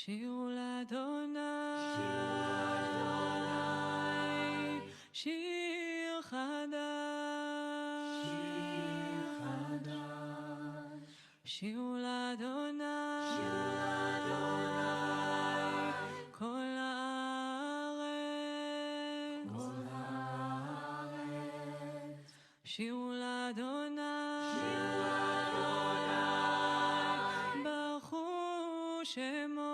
שירו לאדוני, שיר חדש, שירו לאדוני, כל הארץ, שירו לאדוני, ברכו שמו,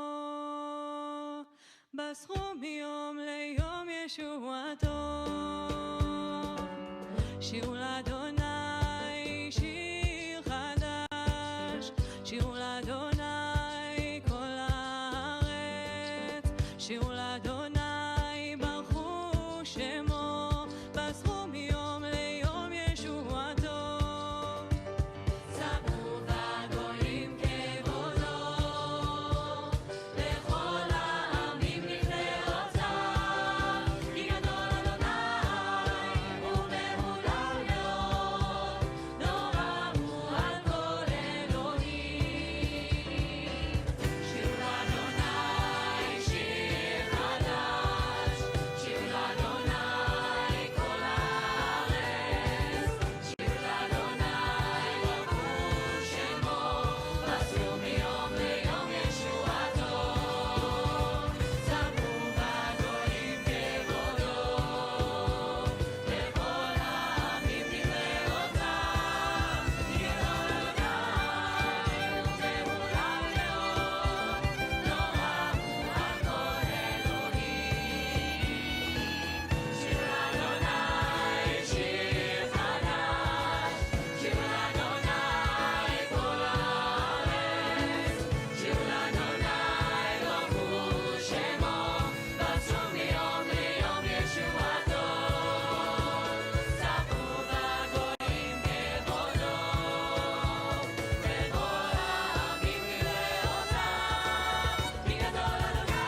בסכו מיום ליום ישועתו. שירו לאדוני שיר חדש, שירו לאדוני כל הארץ, שירו לאדוני ברכו שמו, בסכו מיום ליום ישועתו. ספרו בגויים כבודו, לכל העמים נפלאותיו, כי גדול אדוני ומהולל מאוד, נורא הוא על כל אלוהים. שירו לאדוני שיר חדש, שירו לאדוני כל הארץ, שירו לאדוני ברכו שמו, בסרו מיום ליום ישועתו. ספרו בגויים כבודו, לכל העמים נפלאותיו, כי גדול אדוני ומהולל מאוד, נורא הוא על כל אלוהים. שירו לאדוני שיר חדש, שירו לאדוני כל הארץ, שירו לאדוני ברכו שמו, בסרו מיום ליום ישועתו. ספרו בגויים כבודו, לכל העמים נפלאותיו, כי גדול אדוני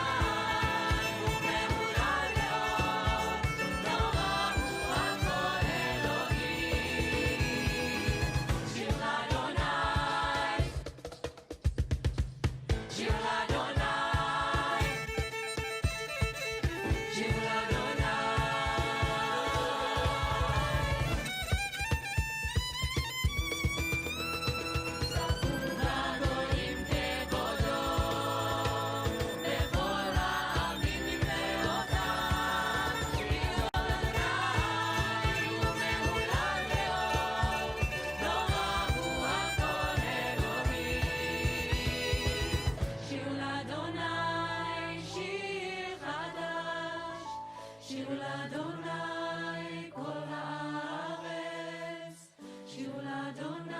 ומהולל מאוד, נורא הוא על כל אלוהים. שיר לאדוני, שיר לאדוני, שיר לאדוני. ספרו בגויים כבודו, לכל העמים נפלאותיו, כי גדול אדוני ומהולל מאוד, נורא הוא על כל אלוהים. שירו לאדוני שיר חדש, שירו לאדוני כל הארץ, שירו לאדוני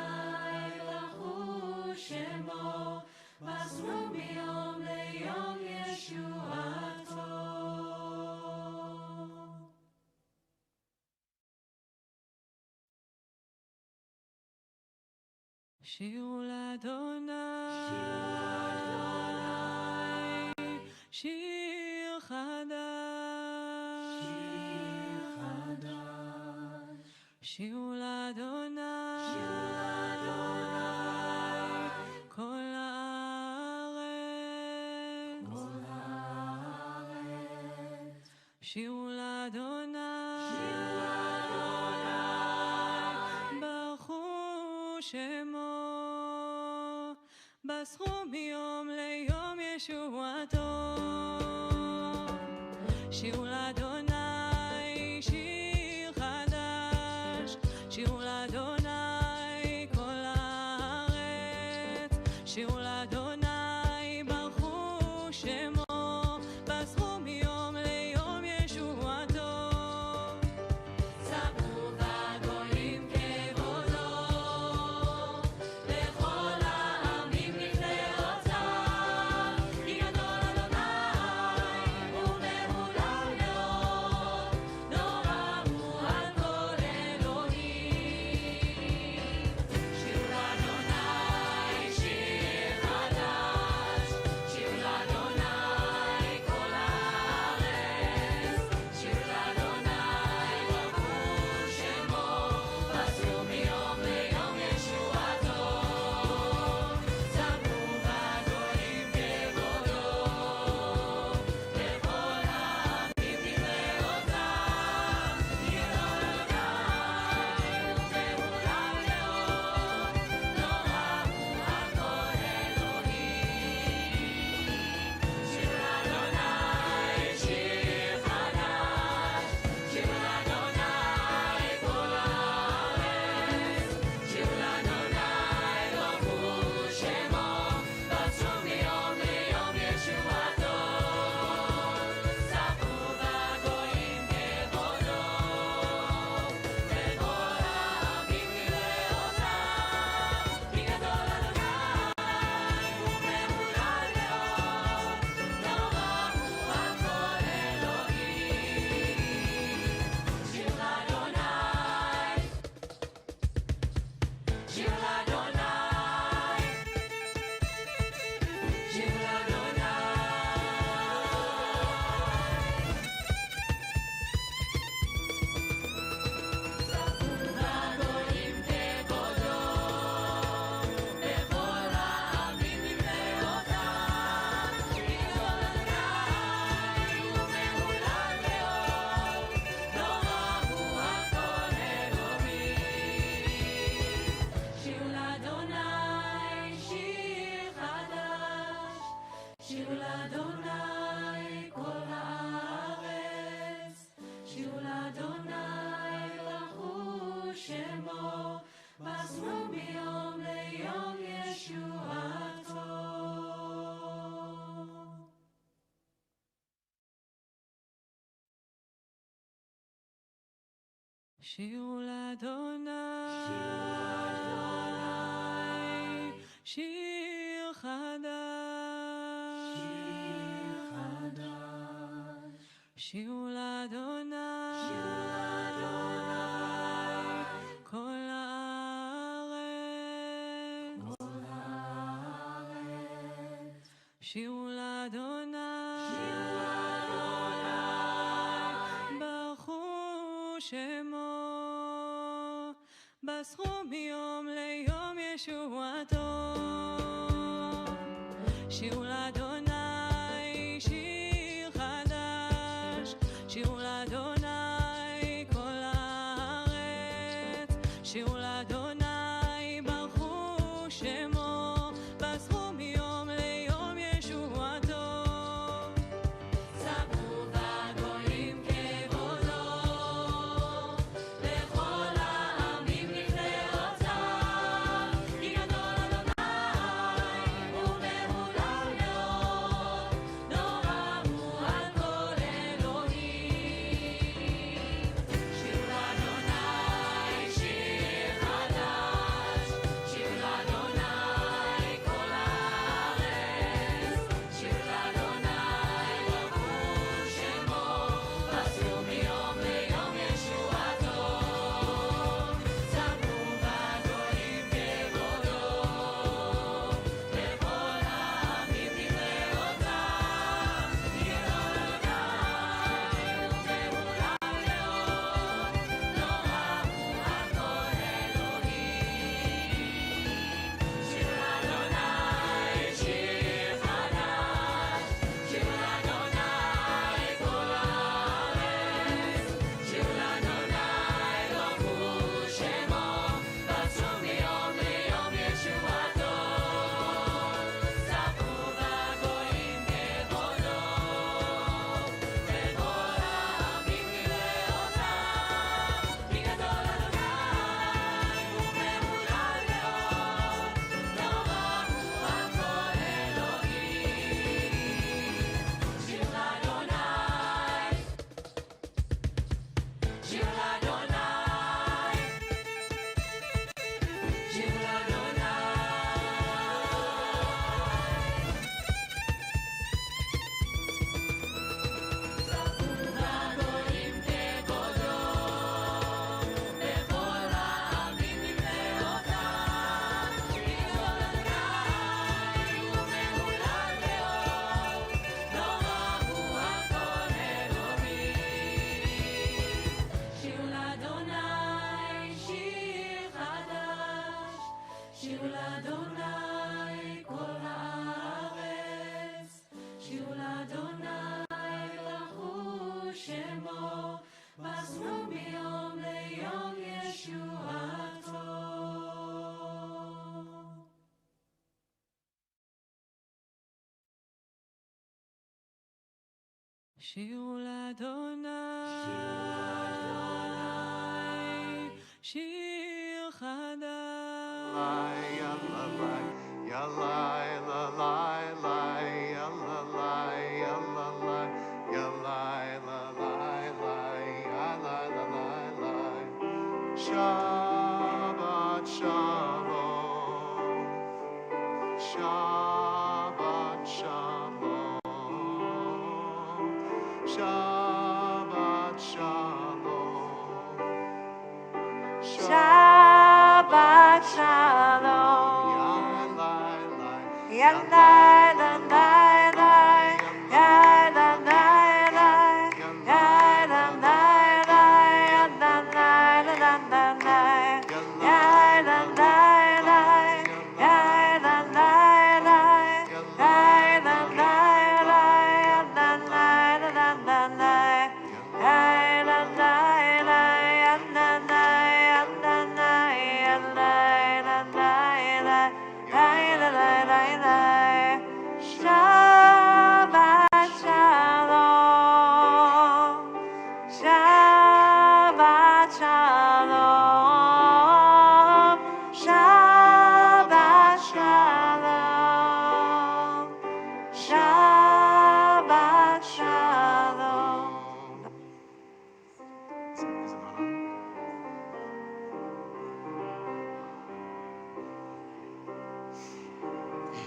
ברכו שמו, בסרו מיום ליום ישועתו. שירו לאדוני, שיר חדש, שירו לאדוני, כל הארץ, שירו לאדוני, ברכו שמו, בסכו מיום ליום ישועתו. שירו לאדוני שיר חדש, שירו לאדוני כל הארץ, שירו לאדוני ברכו שמו, בסכו מיום ליום ישועתו. ספרו בגויים כבודו, לכל העמים נפלאותיו, כי גדול אדוני ומהולל מאוד, נורא הוא על כל אלוהים. שירו לאדוני, שיר חדש, שירו לאדוני, כל הארץ, שירו לאדוני, ברכו שמו, בסכו מיום ליום ישועתו. שירו לאדוני שיר חדש, שירו לאדוני כל הארץ, שירו לאדוני ברכו שמו, בסכו מיום ליום ישועתו. ספרו בגויים כבודו, בכל העמים נפלאותיו, כי גדול אדוני ומהולל מאוד, נורא הוא על כל אלוהים. שירו לאדוני שיר חדש, שירו לאדוני כל הארץ, שירו לאדוני ברכו שמו, בסו מיום ליום ישועתו. ספרו בגויים כבודו, בכל העמים נפלאותיו, כי גדול אדוני ומהולל מאוד, נורא הוא על כל אלוהים. שירו לאדוני שיר חדש, שירו לאדוני כל הארץ, שירו לאדוני ברכו שמו, בסו מיום ליום ישועתו. ספרו בגויים כבודו, בכל העמים נפלאותיו, כי גדול אדוני ומהולל מאוד, נורא הוא על כל אלוהים. שירו לאדוני, שירו לאדוני, שירו לאדוני. ספרו בגויים כבודו, בכל העמים נפלאותיו, כי גדול אדוני ומהולל מאוד, נורא הוא על כל אלוהים. שירו לאדוני שיר חדש, שירו לאדוני כל הארץ, שירו לאדוני ברכו שמו, בסו מיום ליום ישועתו. שירו לאדוני, שיר חדש, Shabbat Shalom, Shabbat Shalom, Shabbat Shalom, Shabbat Shalom. Yalai, lai, lai, yalai, lai, lai, yalai, lai, lai, yalai, lai, lai, yalai, lai, lai, yalai, lai, lai, yalai, lai, lai, yalai, lai, lai, yalai, lai, lai,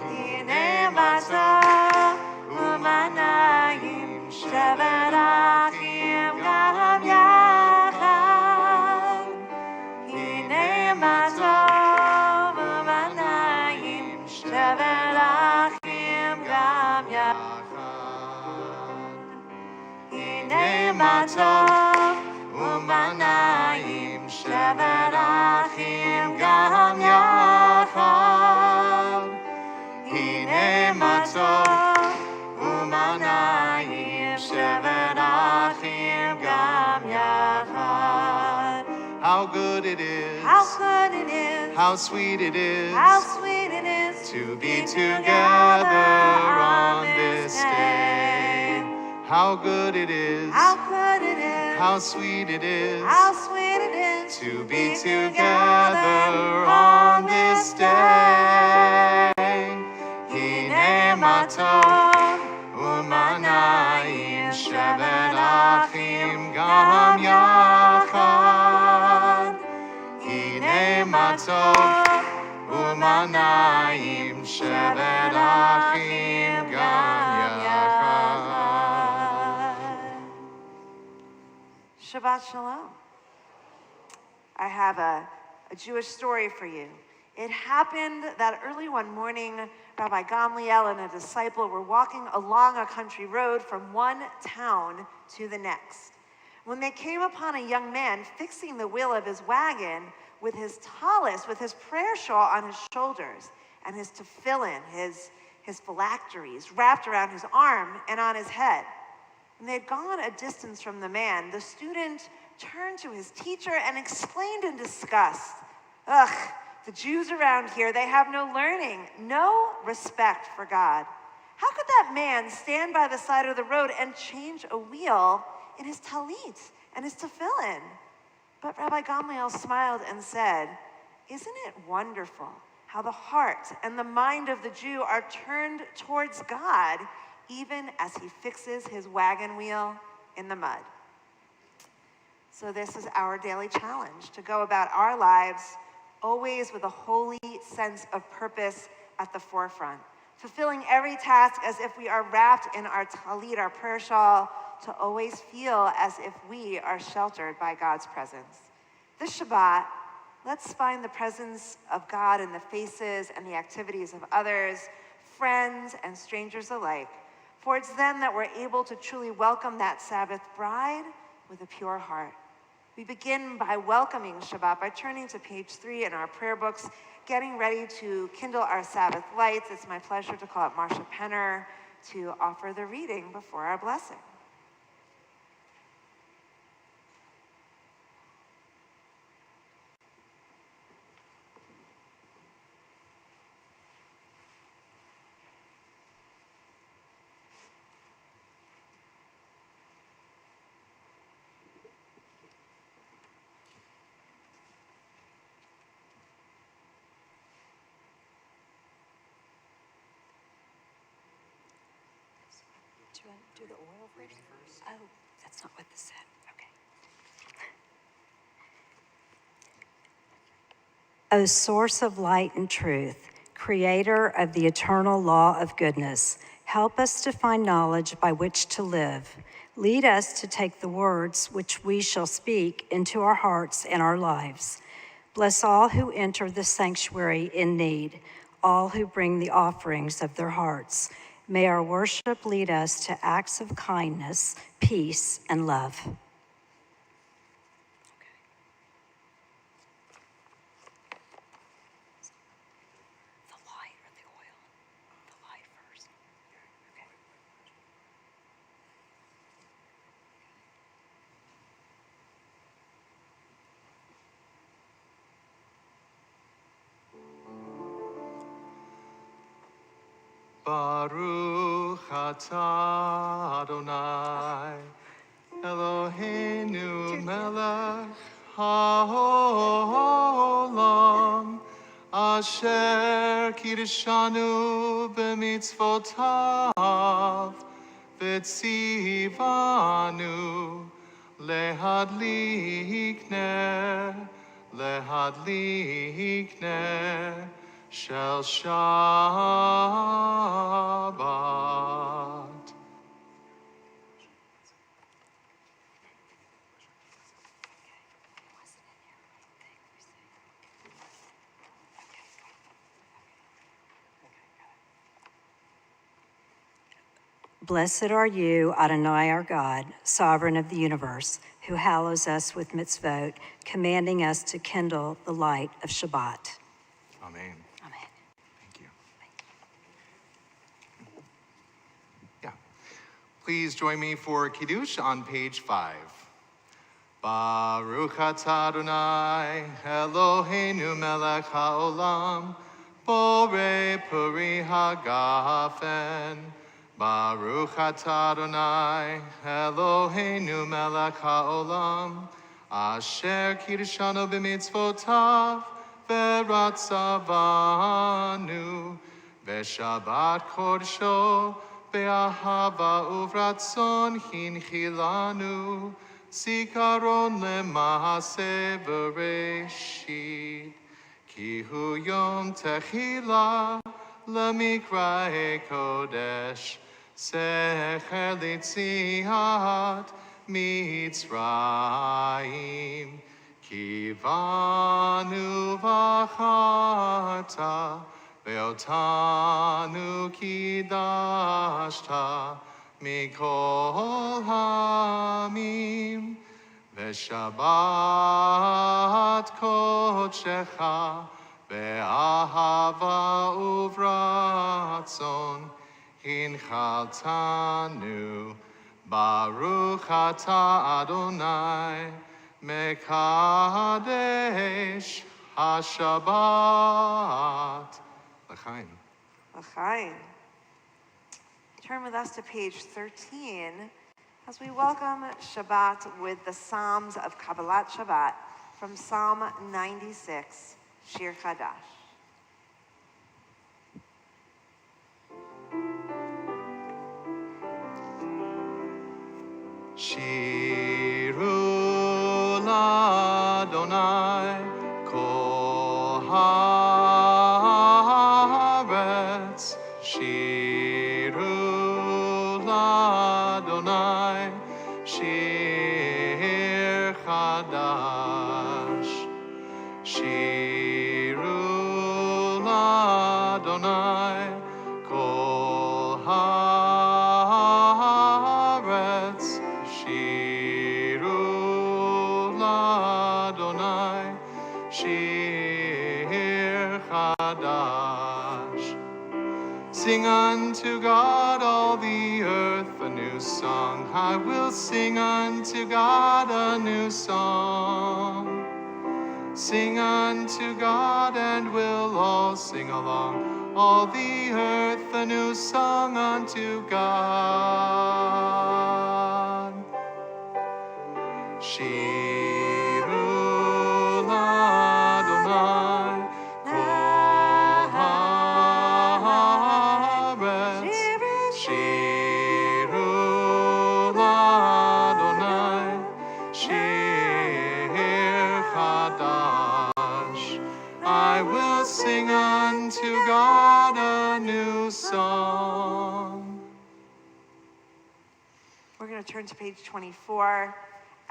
הנה מה טוב ומה נעים, שבת אחים גם יחד. הנה מה טוב ומה נעים, שבת אחים גם יחד. הנה מה טוב ומה נעים, שבת אחים גם יחד. הנה מה טוב ומה נעים, שבת אחים גם יחד. How good it is, How good it is, how sweet it is, how sweet it is to be together on this day. How good it is, How good it is, how sweet it is, how sweet it is to be together on this day. Hine ma tov u'ma na'im, shevet achim gam yachad. Hine ma tov u'ma na'im, shevet achim gam yachad. Shabbat Shalom. I have a Jewish story for you. It happened that early one morning, Rabbi Gamliel and a disciple were walking along a country road from one town to the next, when they came upon a young man fixing the wheel of his wagon with his tallis, with his prayer shawl on his shoulders, and his tefillin, his phylacteries, wrapped around his arm and on his head. When they had gone a distance from the man, the student turned to his teacher and exclaimed in disgust, "Ugh, the Jews around here, they have no learning, no respect for God. How could that man stand by the side of the road and change a wheel in his talit and his tefillin?" But Rabbi Gamliel smiled and said, "Isn't it wonderful how the heart and the mind of the Jew are turned towards God, even as he fixes his wagon wheel in the mud?" So this is our daily challenge, to go about our lives always with a holy sense of purpose at the forefront, fulfilling every task as if we are wrapped in our talit, our prayer shawl, to always feel as if we are sheltered by God's presence. This Shabbat, let's find the presence of God in the faces and the activities of others, friends and strangers alike, for it's then that we're able to truly welcome that Sabbath bride with a pure heart. We begin by welcoming Shabbat by turning to page 3 in our prayer books, getting ready to kindle our Sabbath lights. It's my pleasure to call up Marcia Penner to offer the reading before our blessing. Do you want to do the oil first? Oh, that's not what this said. Okay. O source of light and truth, creator of the eternal law of goodness, help us to find knowledge by which to live. Lead us to take the words which we shall speak into our hearts and our lives. Bless all who enter the sanctuary in need, all who bring the offerings of their hearts. May our worship lead us to acts of kindness, peace, and love. The light or the oil? The light first. Okay. Baruch atah Adonai, Eloheinu melech haolam, asher kiddushanu b'mitzvotav, v'tzivanu lehadlik ner, Shel Shabbat. Blessed are you, Adonai our God, sovereign of the universe, who hallows us with mitzvot, commanding us to kindle the light of Shabbat. Amen. Amen. Thank you. Yeah. Please join me for Kiddush on page 5. Baruch atah Adonai, Eloheinu melech haolam, borei puri hagafen. Baruch atah Adonai, Eloheinu melech haolam, asher kiddushanu b'mitzvotav, v'ratzavanu, v'shabbat kodsho, be'ahava uvratzon hinchilanu, zikaron lema'aseh bereshit, ki hu yom techila lemikrae kodesh, secher litziat Mitzrayim, ki vanu v'acharta, ve'otanu kidashta, mikol hamim, ve'shabbat kodshecha, ve'ahava uvratzon, hinchaltanu, Baruch atah Adonai, mekadesh hashabbat. L'chaim. L'chaim. Turn with us to page 13 as we welcome Shabbat with the Psalms of Kabbalat Shabbat from Psalm 96, Shir Chadash. Shiru l'Adonai kol haaretz, Shiru l'Adonai shir chadash, Shiru l'Adonai kol haaretz, Shiru l'Adonai shir chadash. Sing unto God, all the earth, a new song. I will sing unto God a new song. Sing unto God, and we'll all sing along. All the earth, a new song unto God. Shiru l'Adonai kol haaretz, Shiru l'Adonai shir chadash. I will sing unto God a new song. We're going to turn to page 24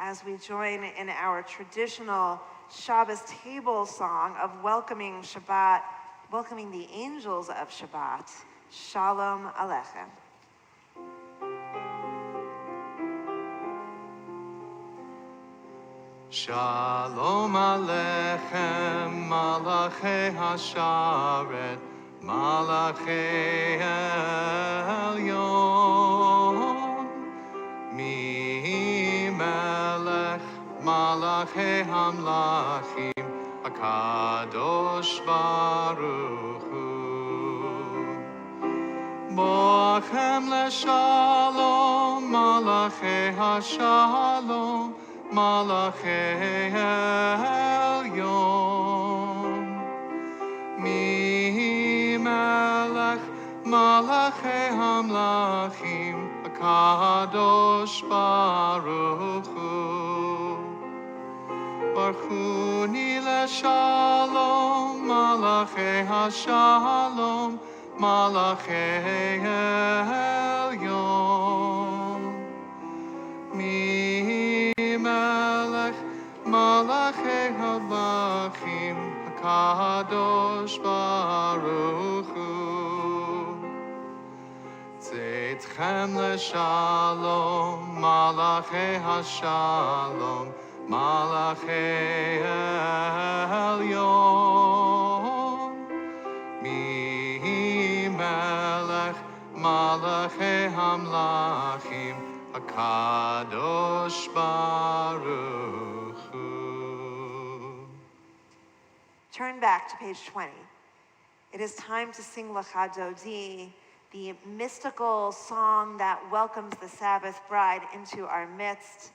as we join in our traditional Shabbos table song of welcoming Shabbat, welcoming the angels of Shabbat. Shalom Aleichem. Shalom Aleichem, Malachei Hasharet, Malachei Elyon, Mi Melech, Malachei Hamlachim, HaKadosh Baruch Hu. Boachem leshalom, Malachei Hashalom, Malachei Elyon, Mi Melech, Malachei Hamlachim, HaKadosh Baruch Hu. Borchuni leshalom, Malachei hashalom, Malachei elyon. Mi melech Malachei Malachim HaKadosh Baruch Hu Tzedchem leshalom Malachei hashalom Malachei elyon Mi melech Malachei hamlachim HaKadosh Baruch Hu. Turn back to page 20. It is time to sing Lecha Dodi, the mystical song that welcomes the Sabbath bride into our midst.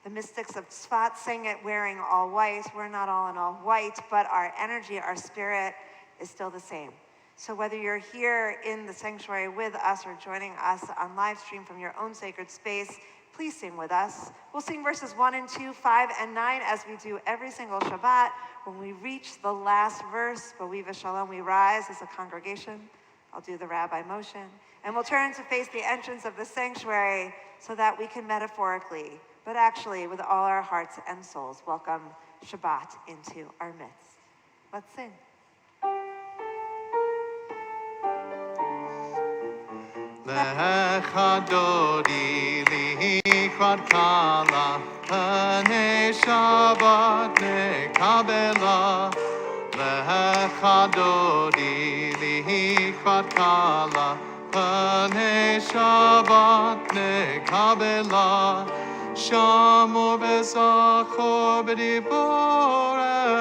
The mystics of Tzfat sing it wearing all white. We're not all in all white, but our energy, our spirit is still the same. So whether you're here in the sanctuary with us or joining us on live stream from your own sacred space, please sing with us. We'll sing verses 1 and 2, 5 and 9 as we do every single Shabbat. When we reach the last verse, B'Wi V'Shalom, we rise as a congregation. I'll do the rabbi motion. And we'll turn to face the entrance of the sanctuary so that we can metaphorically, but actually with all our hearts and souls, welcome Shabbat into our midst. Let's sing. Lecha Dodi lichvat kala, Pnei Shabbat nekabela. Lecha Dodi lichvat kala, Pnei Shabbat nekabela. Shamor v'zachor b'dibor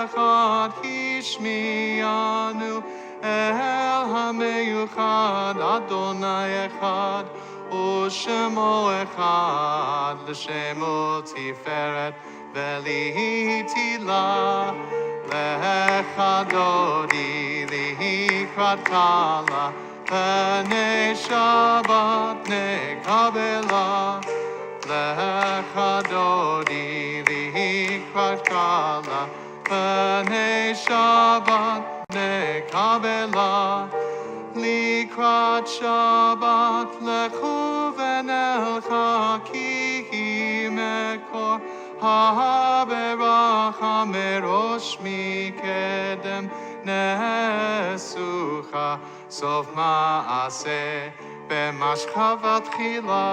echad hishmianu. El hameyuchad Adonai echad u'shemo echad l'shemo tiferet v'lihitila lecha Dodi lichvat kala pnei Shabbat nekabela lecha Dodi lichvat kala pnei Shabbat nekabela likrat Shabbat lechu v'nelcha ki mekor ha'berach merosh mikedem nesucha sof ma'aseh b'mashchavat chila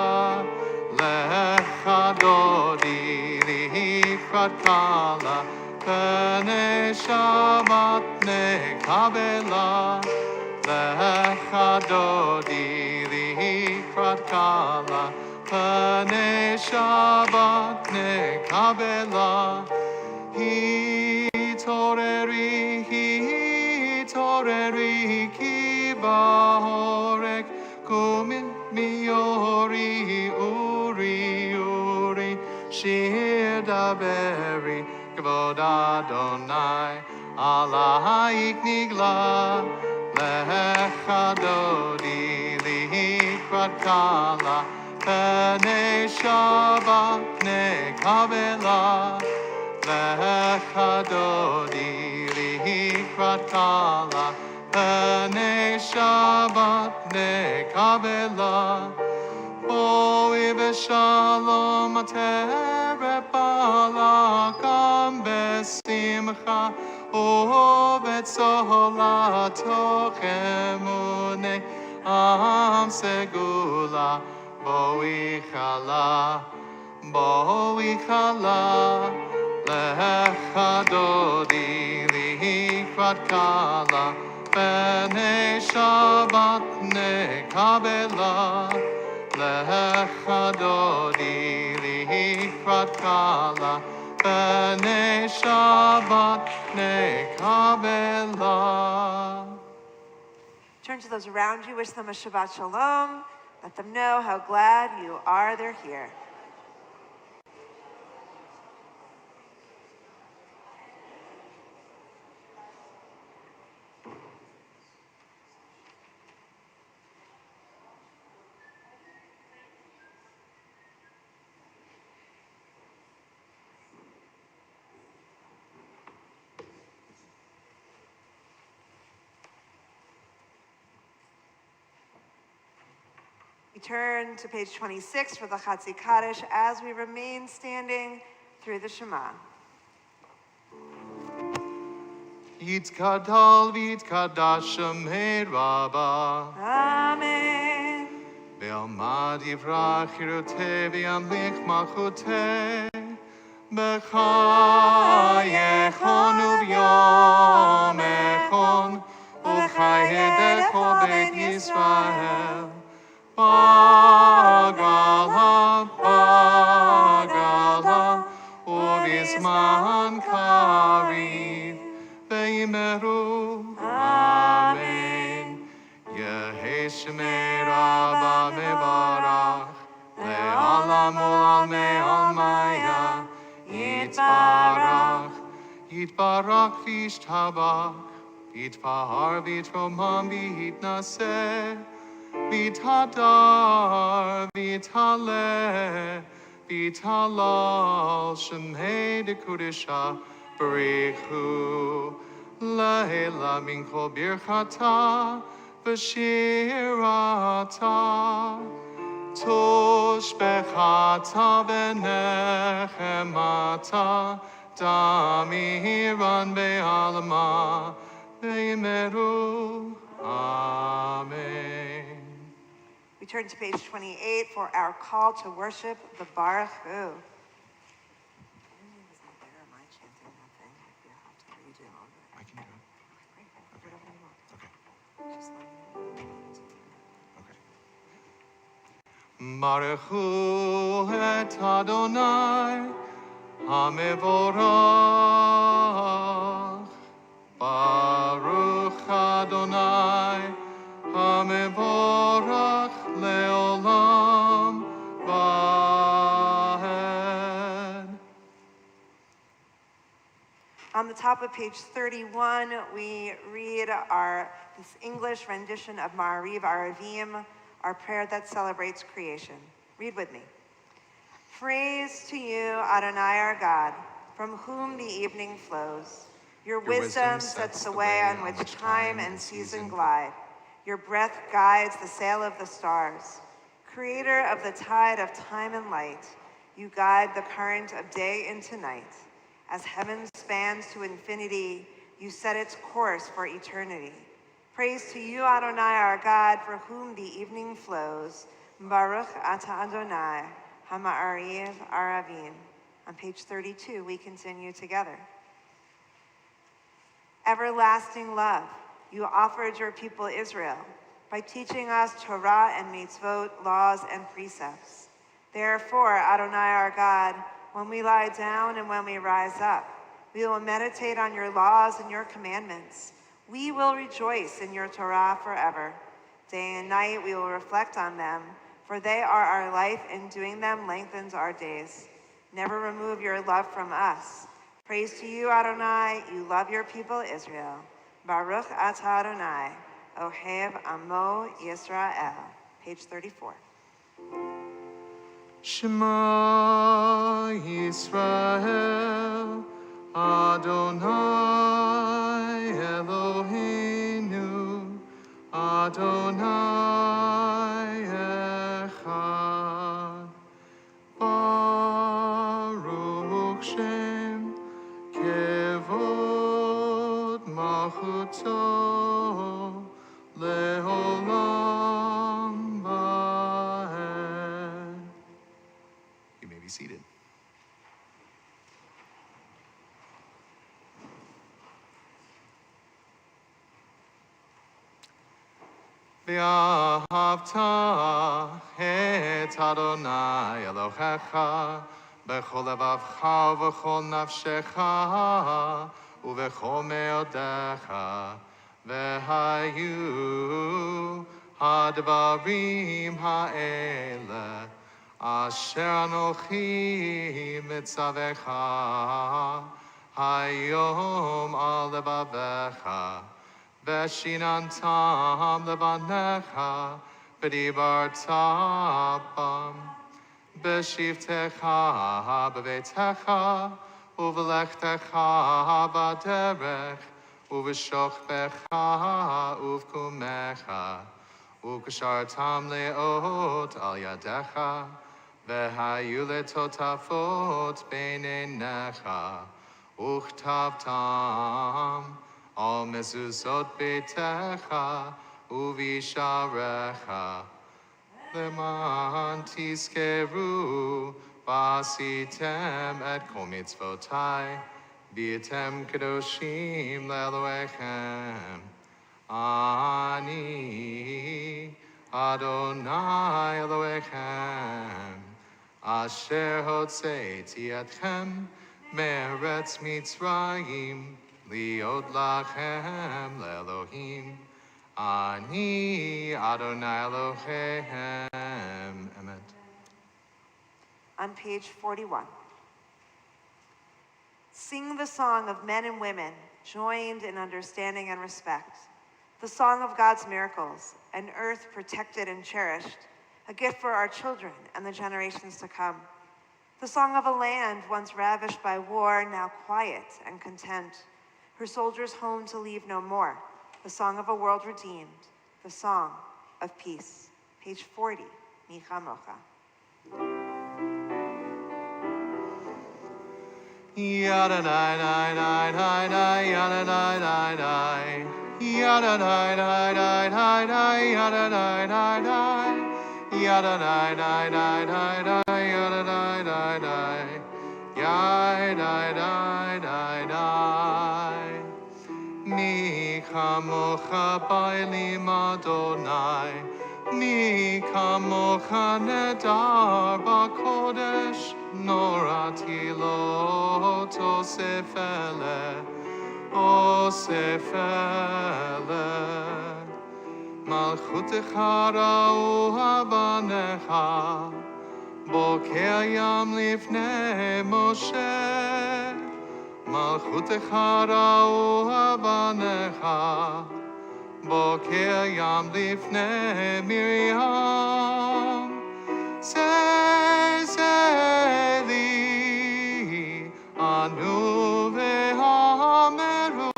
lecha Dodi likrat kala Pnei Shabbat nekabela lecha Dodi likrat kala Pnei Shabbat nekabela Hitoreri ki ba'orek kumin miori uri shir daberi Kvod Adonai alaik nigla lecha Dodi likrat kala Pnei Shabbat nekabela lecha Dodi likrat kala Pnei Shabbat nekabela B'Wi V'Shalom terepala gam besimcha u'betzola toch emunei am segula B'Wi chala lecha Dodi likrat kala Pnei Shabbat nekabela lecha Dodi likrat kala Pnei Shabbat nekabela. Turn to those around you, wish them a Shabbat Shalom. Let them know how glad you are they're here. We turn to page 26 for the Chatzi Kaddish as we remain standing through the Shema. Yitkadal v'yitkadash Shemei Rabba. Amen. Ve'almad yivrach chirutei v'yamlich malchutei. B'chayechon u'v'yom echon u'chayei dechol beit Yisrael. Bagala u'v'zman kariv ve'imeru. Amen. Yehi Shemei Rabba mevarach le'olam u'lalmei almaya yitbarach yitbarach v'yishtabach v'yitpahar v'yitromam v'yitnaseh v'yitadar v'yitaleh v'yitalal Shemei dekudisha b'richu Lahela min kol birchata v'shirata toshbechata v'nechemata damiran be'alama ve'imeru. Amen. We turn to page 28 for our call to worship the Baruch Hu. I can do it. Okay. Baruch Hu et Adonai HaMevorach. Baruch Adonai HaMevorach leolam vaed. On the top of page 31, we read this English rendition of Ma'ariv Aravim, our prayer that celebrates creation. Read with me. Praise to you, Adonai our God, from whom the evening flows. Your wisdom sets the way on which time and season glide. Your breath guides the sail of the stars. Creator of the tide of time and light, you guide the current of day into night. As heaven spans to infinity, you set its course for eternity. Praise to you, Adonai, our God, for whom the evening flows. Baruch ata Adonai, hama'ariv aravim. On page 32, we continue together. Everlasting love, you offered your people Israel by teaching us Torah and mitzvot, laws and precepts. Therefore, Adonai, our God, when we lie down and when we rise up, we will meditate on your laws and your commandments. We will rejoice in your Torah forever. Day and night we will reflect on them, for they are our life, and doing them lengthens our days. Never remove your love from us. Praise to you, Adonai, you love your people Israel. Baruch ata Adonai, Ohev Amo Yisrael. Page 34. Shema Yisrael, Adonai Eloheinu, Adonai Echad. Baruch Shem Kevod Malchuto Leolam Vaed. You may be seated. Ve'ahavta et Adonai Elohecha b'chol levavcha v'chol nafshecha u'v'chol me'odecha ve'hayu hadvarim ha'ele asher anochi mitzavecha hayom al levavecha Veshinantam levanecha, v'dibarta bam, b'shivtecha b'veitecha, u'v'lechtecha b'derech, u'v'shochbecha u'v'kumecha, וקשרתם לאות על ידיך, והיו לטוטפות בין עיניך, וכתבתם על מזוזות ביתך ובשעריך, למען תזכרו ועשיתם את כל מצוותי, והייתם קדושים לאלוהיכם. אני אדוני אלוהיכם, אשר הוצאתי אתכם מארץ מצרים, להיות לכם לאלוהים. אני אדוני אלוהיכם. אמת. On page 41. Sing the song of men and women, joined in understanding and respect. The song of God's miracles, an earth protected and cherished, a gift for our children and the generations to come. The song of a land once ravished by war, now quiet and content, her soldiers home to leave no more. The song of a world redeemed, the song of peace. Page 40, Micha Mocha. Yada da da da da da, yada da da da, yada da da da da da, yada da da da, yada da da da da da, yada da da da, yada da da da. Mi kamocha bailim Adonai, mi kamocha nedar bakodesh. Norati lo tosefele, osefele. Malchutecha ra'u habanecha, boker yam lifnei Moshe. Malchutecha ra'u habanecha, boker yam lifnei Miriam. Sezeli anu ve'hameru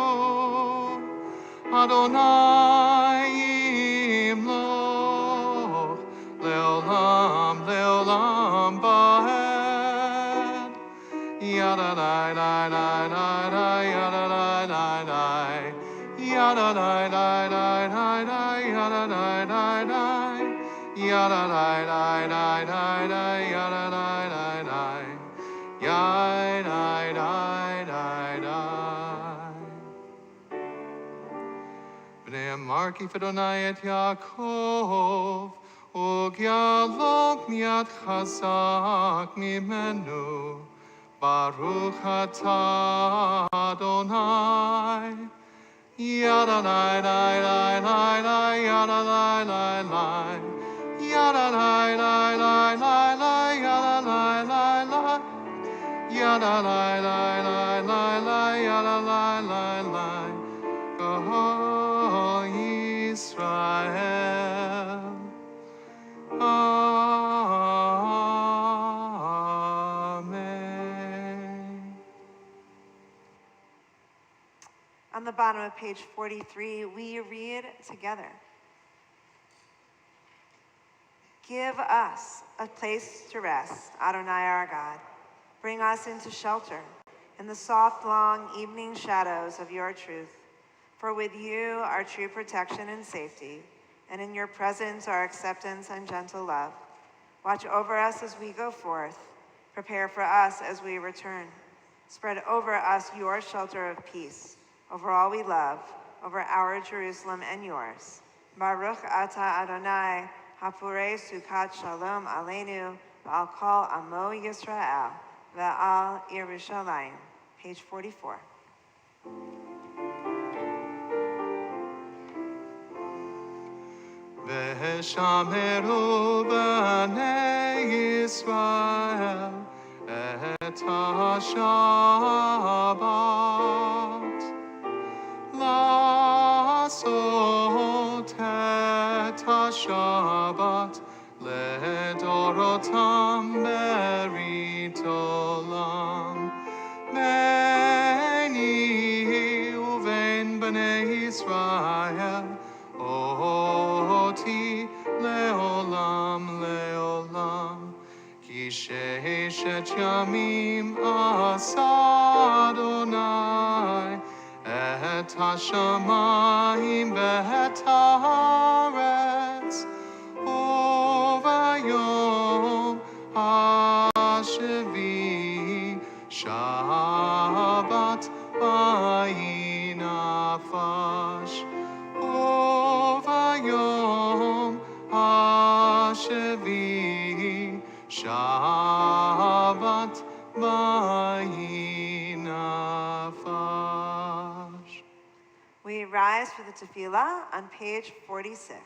Adonai yimloch leolam leolam ba'ed. Yada da da da da da, yada da da da, yada da da da da da, yada da da da. Yada da da da da da, yada da da da, yada da da da. Bnei Marki Fedonai et Yaakov, ugyalok miat chazak mimenu, Baruch atah Adonai. Yada da da da da da, yada da da da. Yada la la la la la, yada la la la, yada la la la la la, yada la la la. Oh Israel, Amen. On the bottom of page 43, we read together. Give us a place to rest, Adonai our God. Bring us into shelter in the soft, long evening shadows of your truth. For with you are true protection and safety, and in your presence are acceptance and gentle love. Watch over us as we go forth. Prepare for us as we return. Spread over us your shelter of peace, over all we love, over our Jerusalem and yours. Baruch atah Adonai, Hapurei Sukkot Shalom Aleinu, V'al Kol Amo Yisrael, V'al Yerushalayim. Page 44. V'shameru b'nei Yisrael et ha-Shabbat, la'asot et ha-Shabbat ledorotam berit olam, beini uven b'nei Yisrael oti leolam leolam. Ki sheishet yamim asa Adonai et hashamayim ve'et haaretz uvayom hashevi Shabbat vayinafash uvayom hashevi Shabbat vayinafash. We rise for the tefillah on page 46.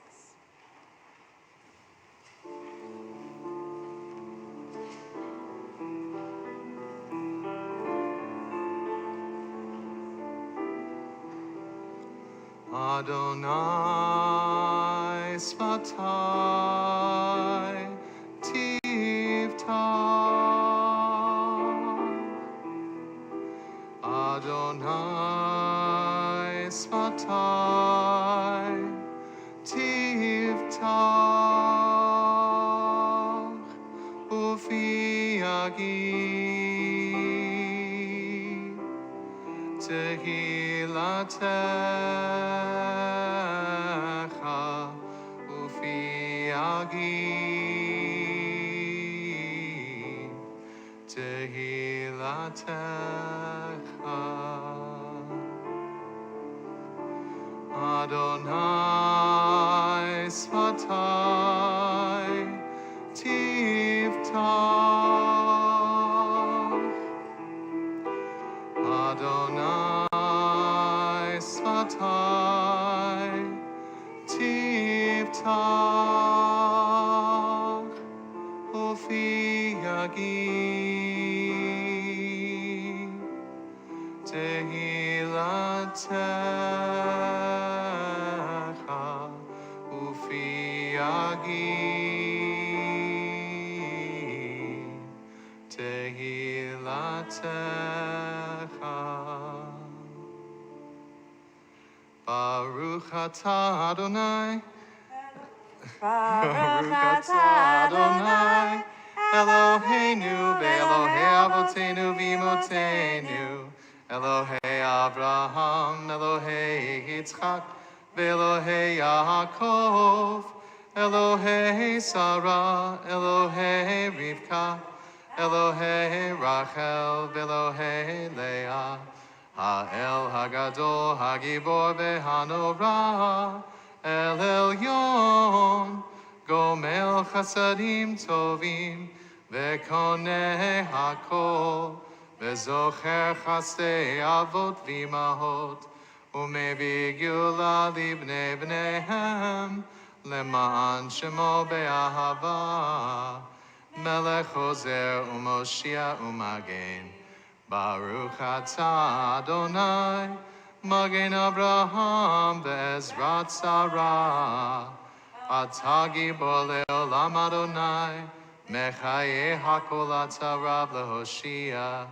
Adonai Svatai Tiftach. Adonai Svatai Tiftach. Ufi Yagi Tehilatecha Ufi Yagi Tehilatecha. Adonai Svatai Tiftach. Adonai Svatai Tiftach. Ufi Yagi Tehilatecha Ufi Yagi Tehilatecha. Baruch atah Adonai Baruch atah Adonai Eloheinu ve'Elohei Avotenu v'Imotenu Elohei Avraham Elohei Yitzchak ve'Elohei Yaakov Elohei Sarah Elohei Rivka Elohei Rachel ve'Elohei Leah Ha'el Hagadol Hagibor ve'Hanora El Elyon Gomel Chasadim Tovim Ve'Koneh Hakol Ve'Zocher Chastei Avot V'Imahot Umevi Gula Libnei Bneihem Leman Shemo Be'ahava Melech Ozer Umoshia Umagen Baruch atah Adonai Magen Abraham Be'ezrat Sarah Atah Gibor Le'olam Adonai Mechaye Hakol Atzarav Lehoshia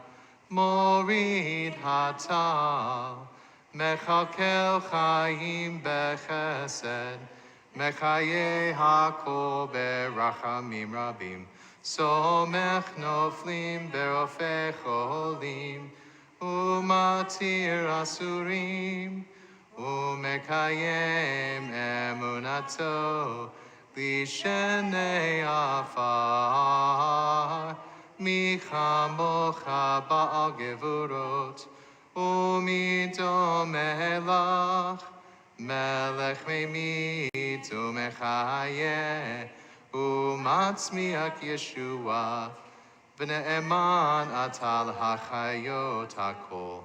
Morid Hatal Mechakel Chaim Bechesed Mechaye Hakol Berachamim Rabim Somech Noflim Berofei Cholim Umatir Asurim Umekayem Emunato Lishenei Afar Michamocha Ba'al Gevurot Umidom Melach Melech Memit Umechayeh Umatzmiach Yeshua V'ne'eman atal hachayot hakol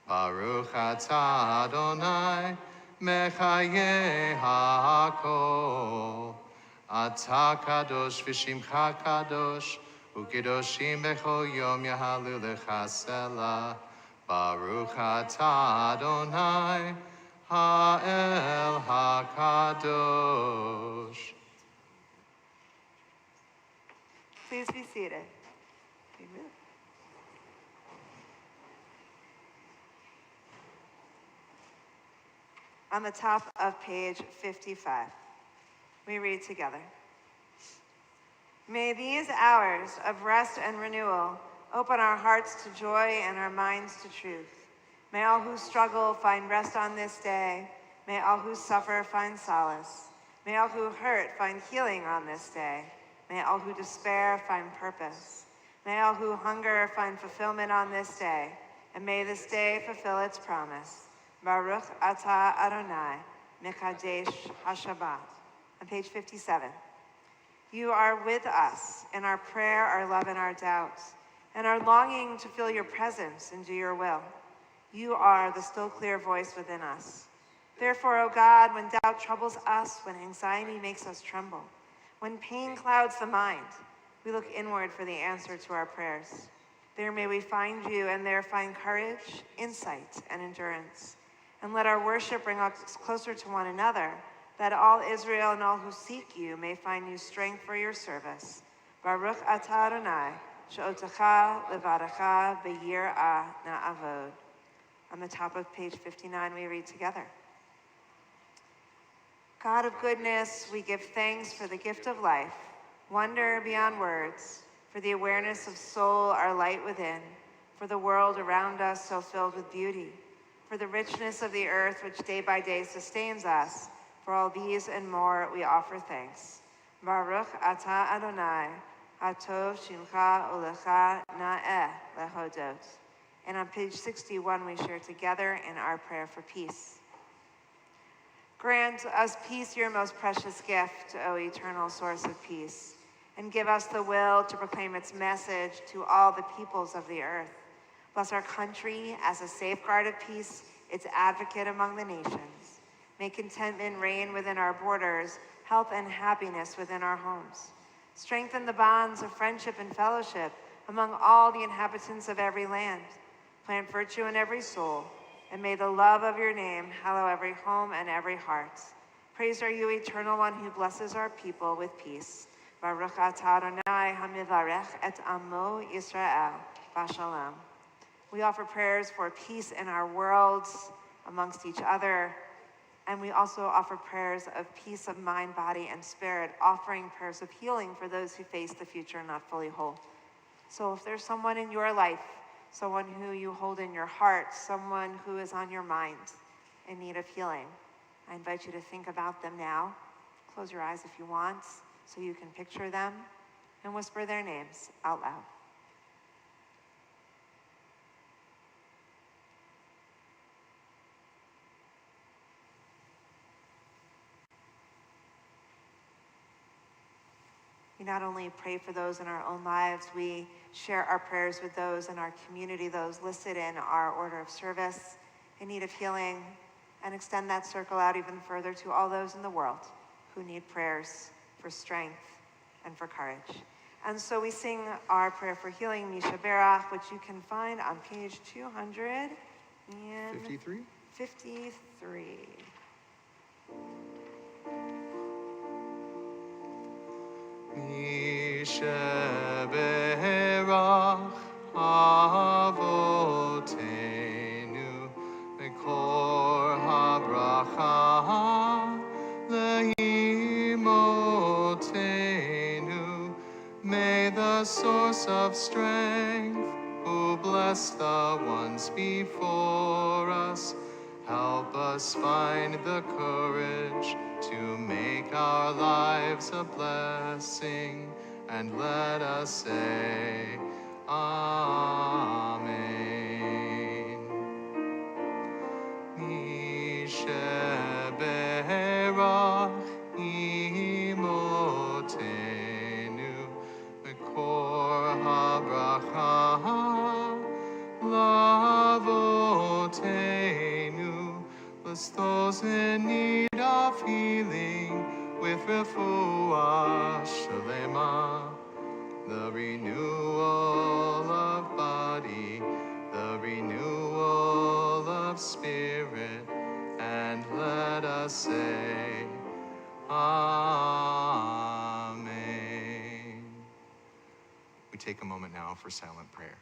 Baruch atah Adonai Mechaye hakol Atah kadosh v'shimcha kadosh Ukedoshim bechol yom yahalu lecha selah Baruch atah Adonai Ha'el hakadosh. Please be seated. Amen. on the top of page 55. We read together. May these hours of rest and renewal open our hearts to joy and our minds to truth. May all who struggle find rest on this day. May all who suffer find solace. May all who hurt find healing on this day. May all who despair find purpose. May all who hunger find fulfillment on this day. And may this day fulfill its promise. Baruch atah Adonai, Mekadesh HaShabbat. On page 57. You are with us in our prayer, our love, and our doubts, and our longing to feel your presence and do your will. You are the still clear voice within us. Therefore, O God, when doubt troubles us, when anxiety makes us tremble, when pain clouds the mind, we look inward for the answer to our prayers. There may we find you, and there find courage, insight, and endurance. And let our worship bring us closer to one another, that all Israel and all who seek you may find new strength for your service. Baruch atah Adonai, she'otecha levarecha b'yirah na'avod. On the top of page 59, we read together. God of goodness, we give thanks for the gift of life, wonder beyond words, for the awareness of soul, our light within, for the world around us so filled with beauty, for the richness of the earth which day by day sustains us. For all these and more, we offer thanks. Baruch atah Adonai, hatov shimcha ulecha na'eh lehodot. And on page 61, we share together in our prayer for peace. Grant us peace, your most precious gift, O eternal source of peace, and give us the will to proclaim its message to all the peoples of the earth. Bless our country as a safeguard of peace, its advocate among the nations. May contentment reign within our borders, health and happiness within our homes. Strengthen the bonds of friendship and fellowship among all the inhabitants of every land. Plant virtue in every soul, and may the love of your name hallow every home and every heart. Praised are you, Eternal One, who blesses our people with peace. Baruch atah Adonai hamivarech et amo Yisrael v'shalom. We offer prayers for peace in our worlds, amongst each other, and we also offer prayers of peace of mind, body, and spirit, offering prayers of healing for those who face the future not fully whole. So if there's someone in your life, someone who you hold in your heart, someone who is on your mind in need of healing, I invite you to think about them now. Close your eyes if you want, so you can picture them, and whisper their names out loud. We not only pray for those in our own lives, we share our prayers with those in our community, those listed in our order of service in need of healing, and extend that circle out even further to all those in the world who need prayers for strength and for courage. And so we sing our prayer for healing, Misha Berach, which you can find on page 253. 53. Misheberach avotenu mekor habracha leimotenu. May the source of strength, who bless the ones before us, help us find the courage to make our lives a blessing, and let us say, Amen. Misheberach imotenu mekor habracha lavotenu. Bless those in need of healing with refuah shalema, the renewal of body, the renewal of spirit, and let us say, Amen. We take a moment now for silent prayer.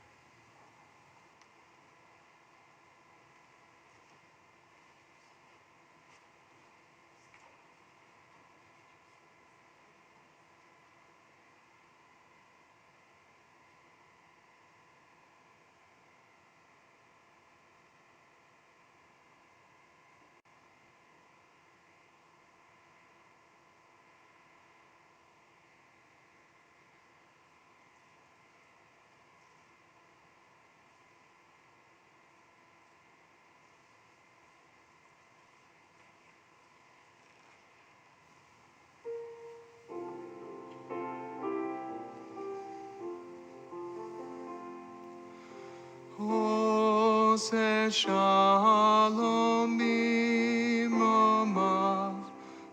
Ose shalom b'momav,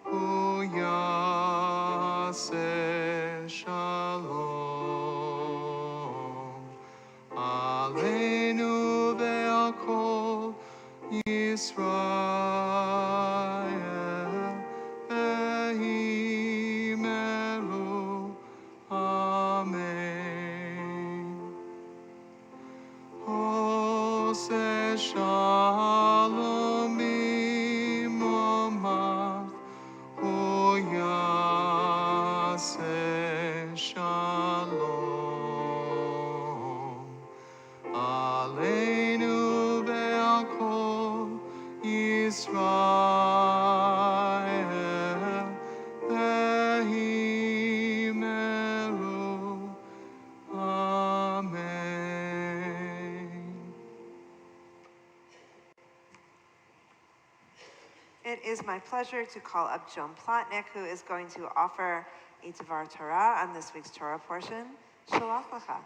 uyase shalom. Aleinu ve'al kol Yisrael ve'imeru. Amen. Ose shalom b'momav, uyase shalom. Aleinu ve'al kol Yisrael ve'imeru. Amen. It is my pleasure to call up Joan Plotnick, who is going to offer a Devar Torah on this week's Torah portion. Shalach lecha.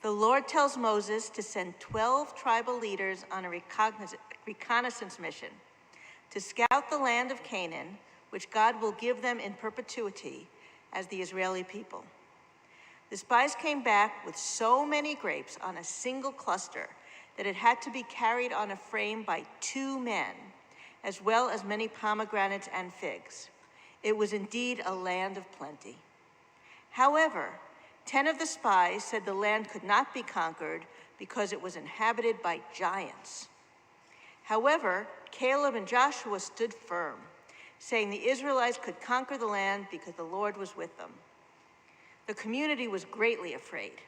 The Lord tells Moses to send 12 tribal leaders on a reconnaissance mission to scout the land of Canaan, which God will give them in perpetuity as the Israeli people. The spies came back with so many grapes on a single cluster that it had to be carried on a frame by 2 men, as well as many pomegranates and figs. It was indeed a land of plenty. However, 10 of the spies said the land could not be conquered because it was inhabited by giants. However, Caleb and Joshua stood firm, saying the Israelites could conquer the land because the Lord was with them. The community was greatly afraid.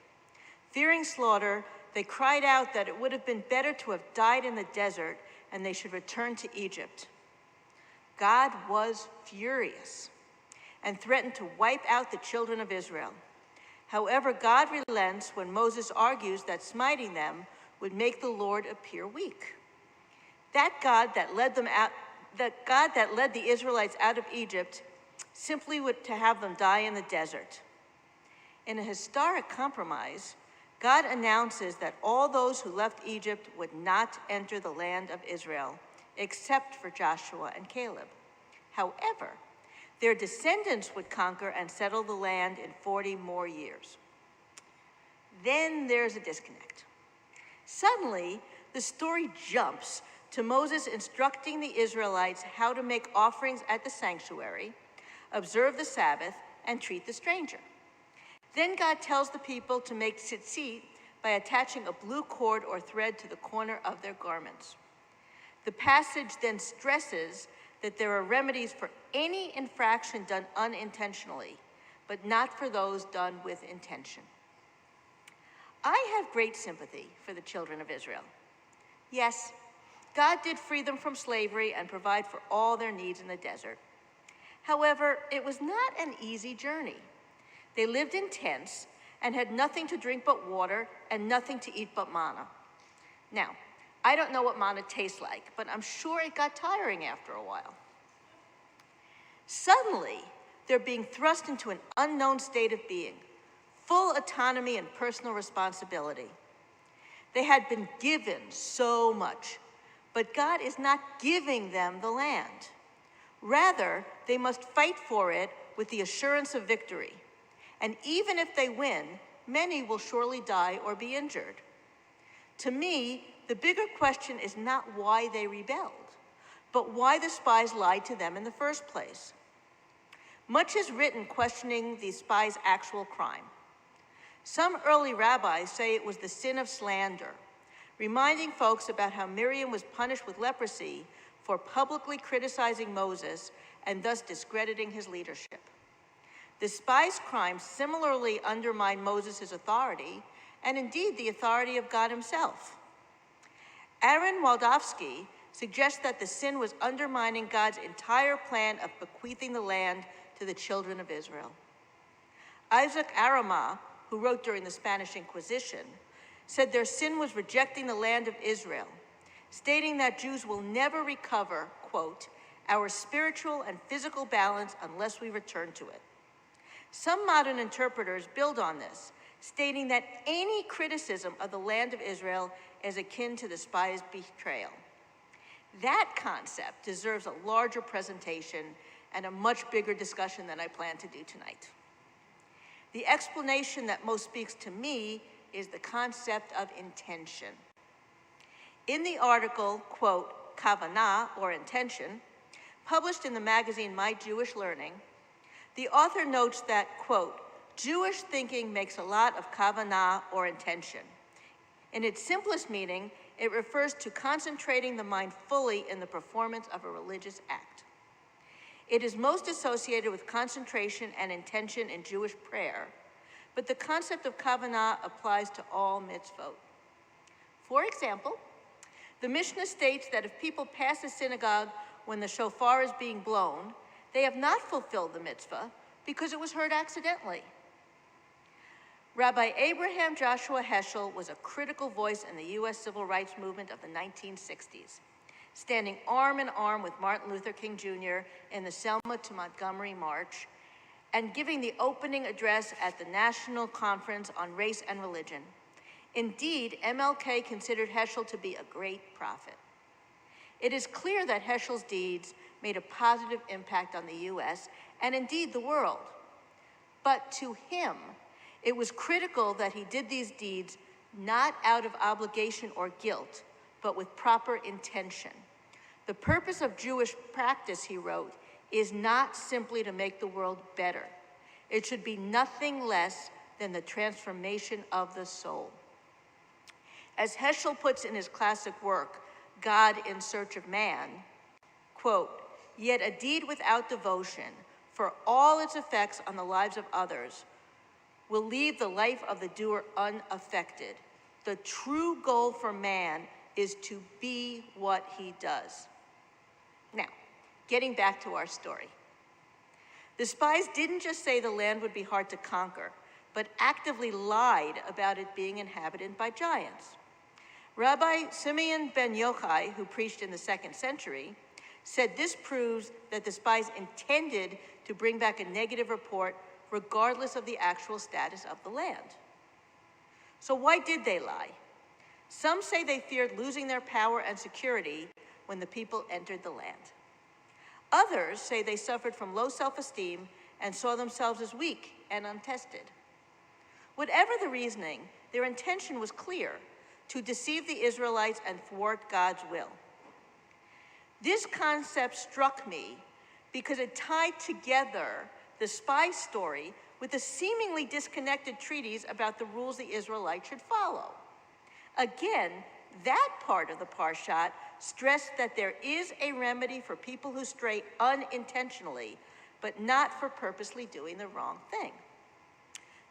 Fearing slaughter, they cried out that it would have been better to have died in the desert and they should return to Egypt. God was furious and threatened to wipe out the children of Israel. However, God relents when Moses argues that smiting them would make the Lord appear weak. That God that led the Israelites out of Egypt simply would to have them die in the desert. In a historic compromise, God announces that all those who left Egypt would not enter the land of Israel, except for Joshua and Caleb. However, their descendants would conquer and settle the land in 40 more years. Then there's a disconnect. Suddenly, the story jumps to Moses instructing the Israelites how to make offerings at the sanctuary, observe the Sabbath, and treat the stranger. Then God tells the people to make tzitzit by attaching a blue cord or thread to the corner of their garments. The passage then stresses that there are remedies for any infraction done unintentionally, but not for those done with intention. I have great sympathy for the children of Israel. Yes, God did free them from slavery and provide for all their needs in the desert. However, it was not an easy journey. They lived in tents and had nothing to drink but water and nothing to eat but manna. Now, I don't know what manna tastes like, but I'm sure it got tiring after a while. Suddenly, they're being thrust into an unknown state of being, full autonomy and personal responsibility. They had been given so much, but God is not giving them the land. Rather, they must fight for it with the assurance of victory. And even if they win, many will surely die or be injured. To me, the bigger question is not why they rebelled, but why the spies lied to them in the first place. Much is written questioning the spies' actual crime. Some early rabbis say it was the sin of slander, reminding folks about how Miriam was punished with leprosy for publicly criticizing Moses and thus discrediting his leadership. The spies' crimes similarly undermine Moses' authority, and indeed the authority of God himself. Aaron Waldowski suggests that the sin was undermining God's entire plan of bequeathing the land to the children of Israel. Isaac Arama, who wrote during the Spanish Inquisition, said their sin was rejecting the land of Israel, stating that Jews will never recover, quote, our spiritual and physical balance unless we return to it. Some modern interpreters build on this, stating that any criticism of the land of Israel is akin to the spy's betrayal. That concept deserves a larger presentation and a much bigger discussion than I plan to do tonight. The explanation that most speaks to me is the concept of intention. In the article, quote, kavanah, or intention, published in the magazine My Jewish Learning, the author notes that, quote, Jewish thinking makes a lot of kavanah, or intention. In its simplest meaning, it refers to concentrating the mind fully in the performance of a religious act. It is most associated with concentration and intention in Jewish prayer, but the concept of kavanah applies to all mitzvot. For example, the Mishnah states that if people pass a synagogue when the shofar is being blown, they have not fulfilled the mitzvah because it was heard accidentally. Rabbi Abraham Joshua Heschel was a critical voice in the U.S. civil rights movement of the 1960s, standing arm in arm with Martin Luther King Jr. in the Selma to Montgomery March, and giving the opening address at the National Conference on Race and Religion. Indeed, MLK considered Heschel to be a great prophet. It is clear that Heschel's deeds made a positive impact on the U.S. and indeed the world. But to him, it was critical that he did these deeds not out of obligation or guilt, but with proper intention. The purpose of Jewish practice, he wrote, is not simply to make the world better. It should be nothing less than the transformation of the soul. As Heschel puts in his classic work, God in Search of Man, quote, yet a deed without devotion, for all its effects on the lives of others, will leave the life of the doer unaffected. The true goal for man is to be what he does. Now, getting back to our story. The spies didn't just say the land would be hard to conquer, but actively lied about it being inhabited by giants. Rabbi Simeon ben Yochai, who preached in the 2nd century, said this proves that the spies intended to bring back a negative report regardless of the actual status of the land. So why did they lie? Some say they feared losing their power and security when the people entered the land. Others say they suffered from low self-esteem and saw themselves as weak and untested. Whatever the reasoning, their intention was clear: to deceive the Israelites and thwart God's will. This concept struck me because it tied together the spy story with the seemingly disconnected treatise about the rules the Israelites should follow. Again, that part of the Parshat stressed that there is a remedy for people who stray unintentionally, but not for purposely doing the wrong thing.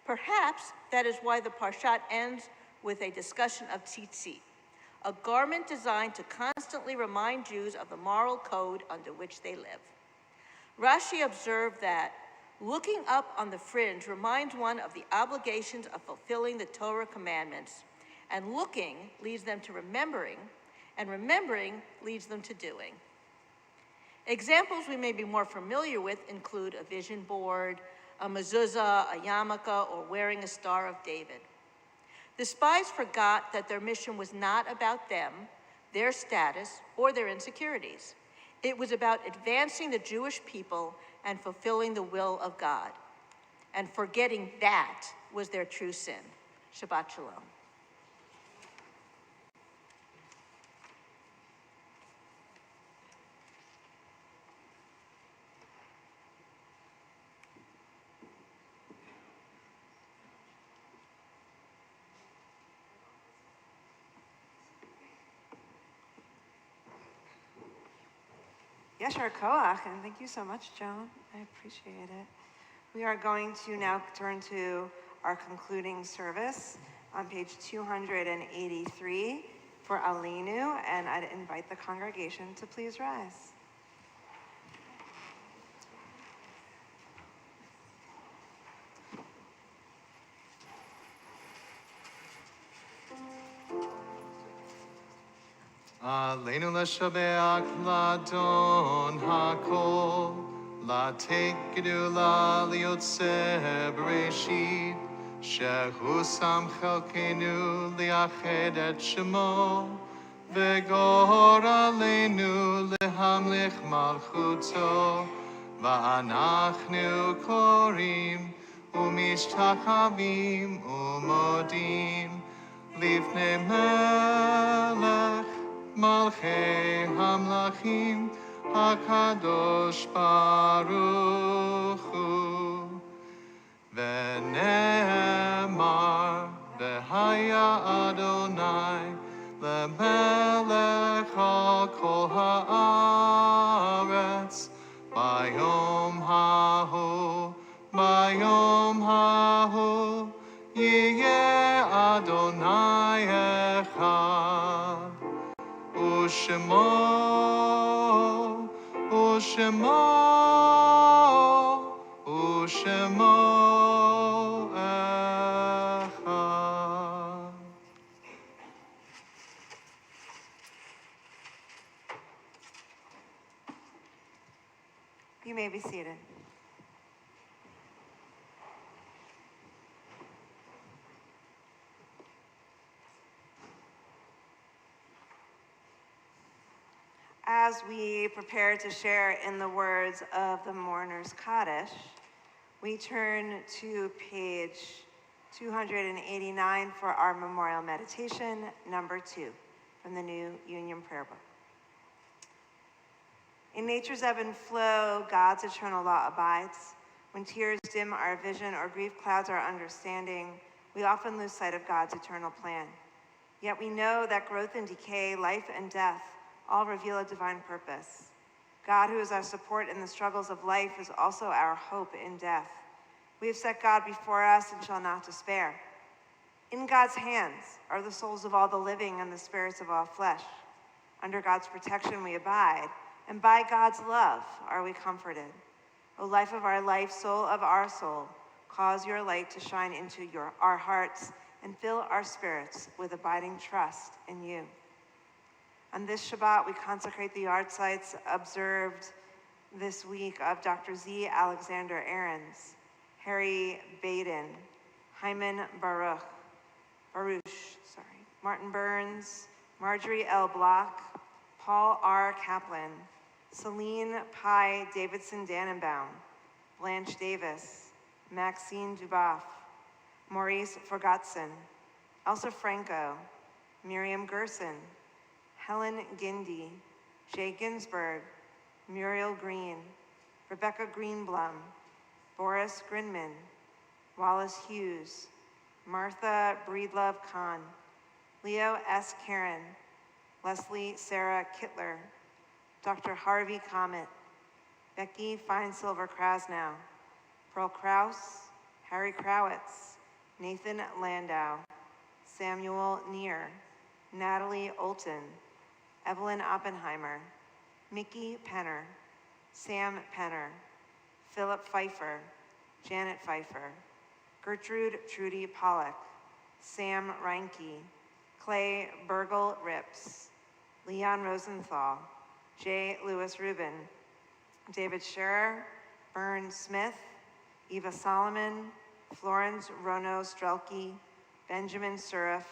Perhaps that is why the Parshat ends with a discussion of tzitzit, a garment designed to constantly remind Jews of the moral code under which they live. Rashi observed that looking up on the fringe reminds one of the obligations of fulfilling the Torah commandments, and looking leads them to remembering, and remembering leads them to doing. Examples we may be more familiar with include a vision board, a mezuzah, a yarmulke, or wearing a Star of David. The spies forgot that their mission was not about them, their status, or their insecurities. It was about advancing the Jewish people and fulfilling the will of God. And forgetting that was their true sin. Shabbat Shalom. Yeshar Koach, and thank you so much, Joan. I appreciate it. We are going to now turn to our concluding service on page 283 for Aleinu, and I'd invite the congregation to please rise. Aleinu l'shabeach l'adon hakol, l'tek gedula liyotzeh bereshit, shehu sam chelkenu liached et shemo, v'gor aleinu lehamlich malchuto, va'anachnu korim, umishtachavim umodim, Lifnei melech malchei hamlachim hakadosh baruch hu. V'ne'emar v'haya Adonai lemelech al kol haaretz bayom hahu Yeh Adonai echad, u'shemo echad. You may be seated. As we prepare to share in the words of the Mourner's Kaddish, we turn to page 289 for our memorial meditation, number 2, from the New Union Prayer Book. In nature's ebb and flow, God's eternal law abides. When tears dim our vision or grief clouds our understanding, we often lose sight of God's eternal plan. Yet we know that growth and decay, life and death, all reveal a divine purpose. God, who is our support in the struggles of life, is also our hope in death. We have set God before us and shall not despair. In God's hands are the souls of all the living and the spirits of all flesh. Under God's protection we abide, and by God's love are we comforted. O life of our life, soul of our soul, cause your light to shine into our hearts and fill our spirits with abiding trust in you. On this Shabbat, we consecrate the yard sites observed this week of Dr. Z. Alexander Ahrens, Harry Baden, Hyman Baruch, Martin Burns, Marjorie L. Block, Paul R. Kaplan, Celine Pi Davidson Dannenbaum, Blanche Davis, Maxine Duboff, Maurice Forgotson, Elsa Franco, Miriam Gerson, Helen Gindi, Jay Ginsburg, Muriel Green, Rebecca Greenblum, Boris Grinman, Wallace Hughes, Martha Breedlove Kahn, Leo S. Karen, Leslie Sarah Kittler, Dr. Harvey Comet, Becky Feinsilver Krasnow, Pearl Krause, Harry Krawitz, Nathan Landau, Samuel Neer, Natalie Olton, Evelyn Oppenheimer, Mickey Penner, Sam Penner, Philip Pfeiffer, Janet Pfeiffer, Gertrude Trudy Pollock, Sam Reinke, Clay Burgle Rips, Leon Rosenthal, J. Lewis Rubin, David Scherer, Bern Smith, Eva Solomon, Florence Rono Strelke, Benjamin Surif,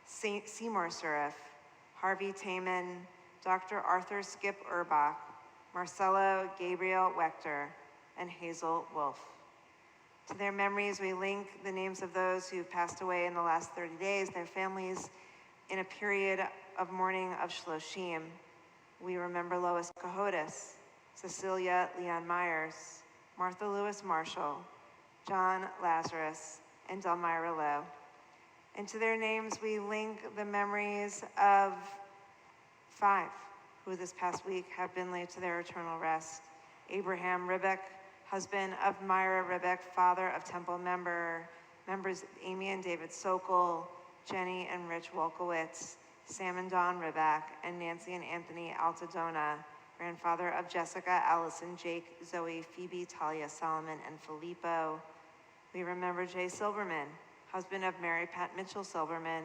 Seymour Surif, Harvey Taman, Dr. Arthur Skip Urbach, Marcelo Gabriel Wechter, and Hazel Wolf. To their memories, we link the names of those who passed away in the last 30 days, their families, in a period of mourning of Shloshim. We remember Lois Cahotis, Cecilia Leon Myers, Martha Lewis Marshall, John Lazarus, and Delmira Lowe. And to their names, we link the memories of 5 who this past week have been laid to their eternal rest. Abraham Ribbeck, husband of Myra Ribbeck, father of Temple members Amy and David Sokol, Jenny and Rich Wolkowitz, Sam and Dawn Riback, and Nancy and Anthony Altadona, grandfather of Jessica, Allison, Jake, Zoe, Phoebe, Talia, Solomon, and Filippo. We remember Jay Silberman, husband of Mary Pat Mitchell Silberman,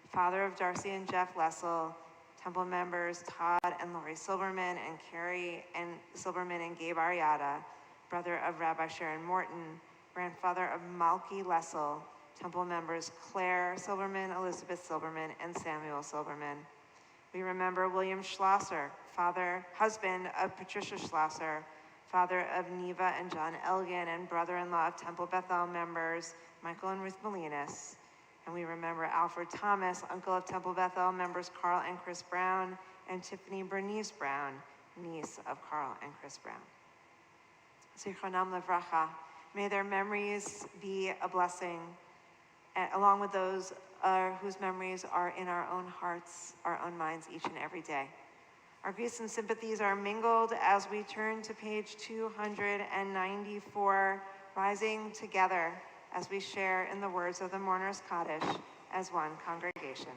father of Darcy and Jeff Lessel, Temple members Todd and Lori Silberman, and Carrie and Silberman and Gabe Ariada, brother of Rabbi Sharon Morton, grandfather of Malky Lessel, Temple members Claire Silberman, Elizabeth Silberman, and Samuel Silberman. We remember William Schlosser, husband of Patricia Schlosser, father of Neva and John Elgin, and brother-in-law of Temple Beth-El members Michael and Ruth Molinas. And we remember Alfred Thomas, uncle of Temple Beth-El members Carl and Chris Brown, and Tiffany Bernice Brown, niece of Carl and Chris Brown. Zichronam Levracha. May their memories be a blessing, along with those whose memories are in our own hearts, our own minds each and every day. Our griefs and sympathies are mingled as we turn to page 294, rising together as we share in the words of the Mourner's Kaddish as one congregation.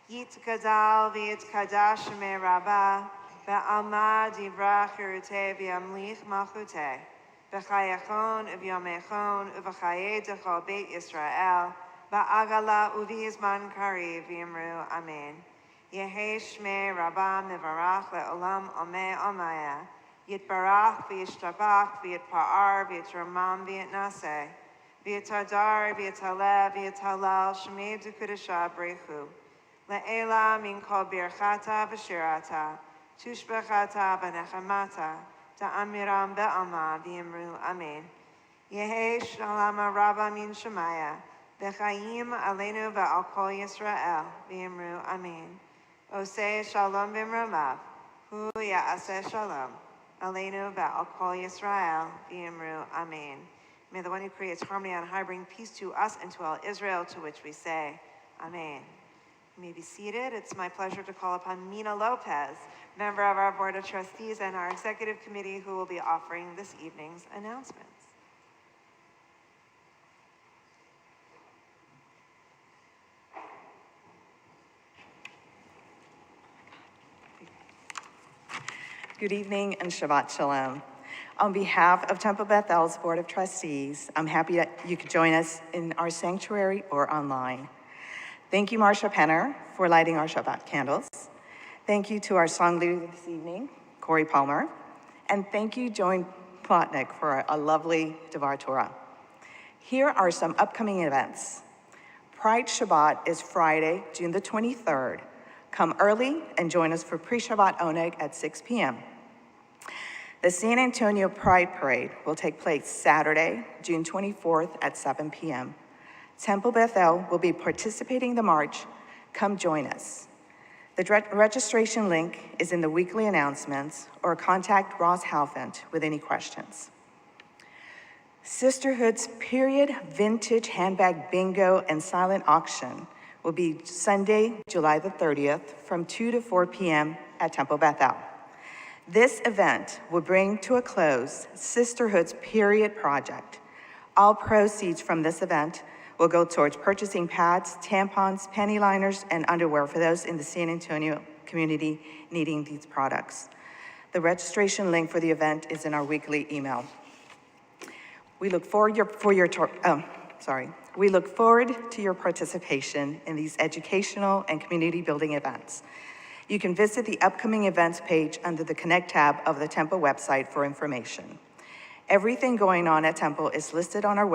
Yit gadal v'yit kadash me rabba, ve'alma divra chirute v'yamlich malchute, v'chayachon u'vyomechon u'v'chaye dechol beit Yisrael, v'agala u'v'yizman kariv v'yimru amen. Yehe shme rabba mivarach le'olam omeh omaya, Yitbarach v'yishtabach v'yitpa'ar v'yitramam v'yitnaseh, v'yitadar v'yitaleh v'yitalal shmei d'kudasha b'rechu, le'ela min kol birchata v'shirata, tushbechata v'nechamata, ta'amiram be'alma v'yimru amen. Yehe shalama rabba min shemaya, v'chayim aleinu ve'al kol Yisrael v'yimru amen. Oseh shalom b'mromav, hu ya'aseh shalom. Aleinu ve'al kol Yisrael v'yimru amen. May the one who creates harmony on high bring peace to us and to all Israel, to which we say, amen. You may be seated. It's my pleasure to call upon Mina Lopez, member of our Board of Trustees and our Executive Committee, who will be offering this evening's announcements. Good evening and Shabbat Shalom. On behalf of Temple Beth-El's Board of Trustees, I'm happy that you could join us in our sanctuary or online. Thank you, Marcia Penner, for lighting our Shabbat candles. Thank you to our song leader this evening, Corey Palmer. And thank you, Joan Plotnick, for a lovely Devar Torah. Here are some upcoming events. Pride Shabbat is Friday, June the 23rd. Come early and join us for pre-Shabbat Oneg at 6 p.m. The San Antonio Pride Parade will take place Saturday, June 24th at 7 p.m. Temple Beth-El will be participating in the march. Come join us. The registration link is in the weekly announcements, or contact Ross Halfant with any questions. Sisterhood's period vintage handbag bingo and silent auction will be Sunday, July the 30th from 2 to 4 p.m. at Temple Beth-El. This event will bring to a close Sisterhood's period project. All proceeds from this event will go towards purchasing pads, tampons, panty liners, and underwear for those in the San Antonio community needing these products. The registration link for the event is in our weekly email. We look forward to your participation in these educational and community building events. You can visit the upcoming events page under the Connect tab of the Temple website for information. Everything going on at Temple is listed on our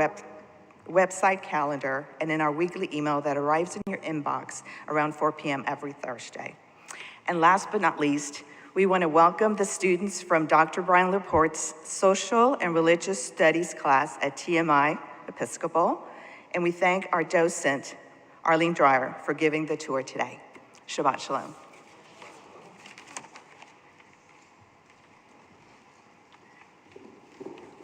website calendar and in our weekly email that arrives in your inbox around 4 p.m. every Thursday. And last but not least, we want to welcome the students from Dr. Brian Laporte's Social and Religious Studies class at TMI Episcopal, and we thank our docent, Arlene Dreyer, for giving the tour today. Shabbat Shalom.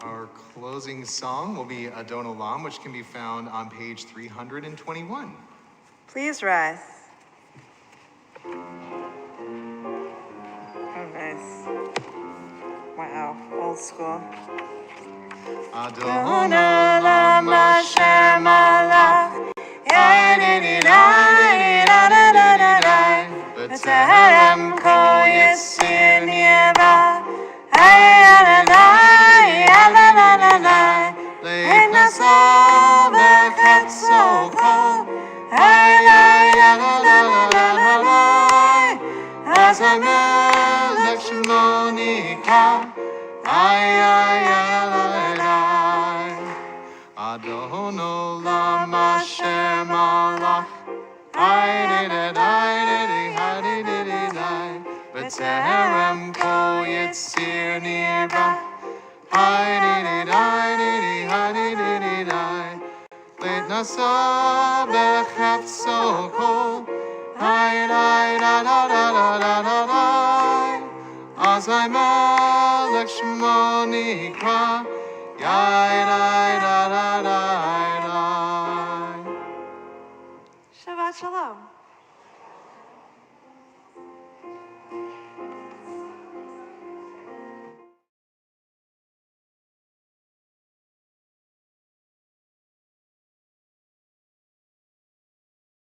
Our closing song will be Adon Olam, which can be found on page 321. Please rise. Oh, nice. Wow, old school. Adon Olam Hashem Malach, Yadin בטרם כה יסיר נראה. Adonai, Adonai, להתנסה בחפצו כל. אז המלך שמו נקרא. אדון עולם אשר מלך. בטרם כה יציר נברא. להתנסה בחפצו כל. אז המלך שמו נקרא. Shabbat Shalom.